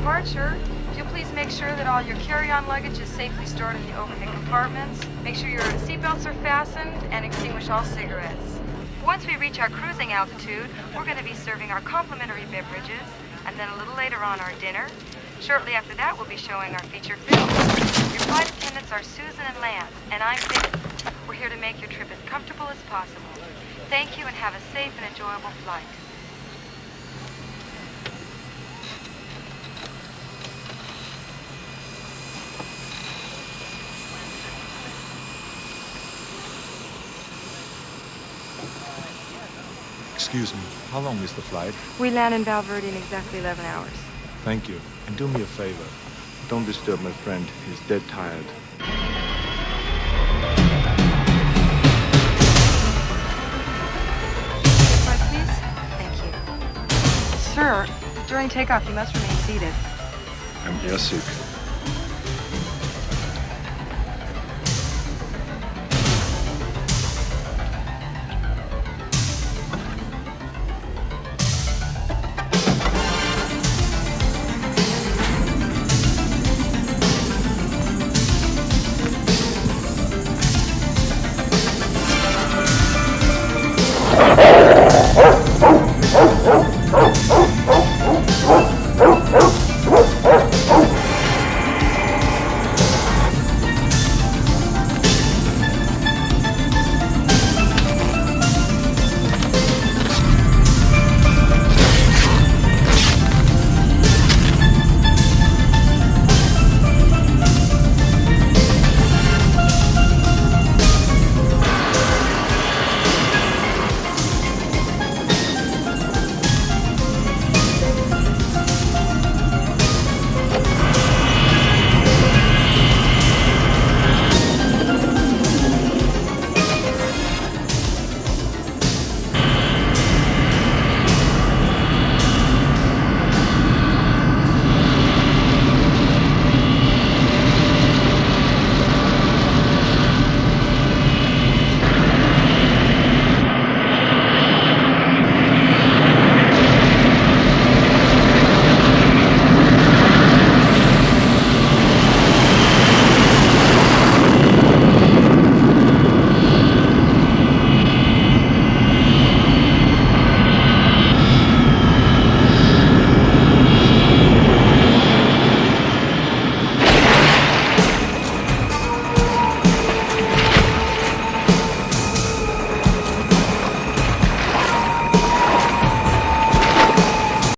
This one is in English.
departure. If you'll please make sure that all your carry-on luggage is safely stored in the overhead compartments. Make sure your seatbelts are fastened and extinguish all cigarettes. Once we reach our cruising altitude, we're going to be serving our complimentary beverages, and then a little later on our dinner. Shortly after that, we'll be showing our feature film. Your flight attendants are Susan and Lance, and I'm Vic. We're here to make your trip as comfortable as possible. Thank you and have a safe and enjoyable flight. Excuse me, how long is the flight? We land in Valverde in exactly 11 hours. Thank you. And do me a favor. Don't disturb my friend. He's dead tired. Right, please? Thank you. Sir, during takeoff, you must remain seated. I'm airsick.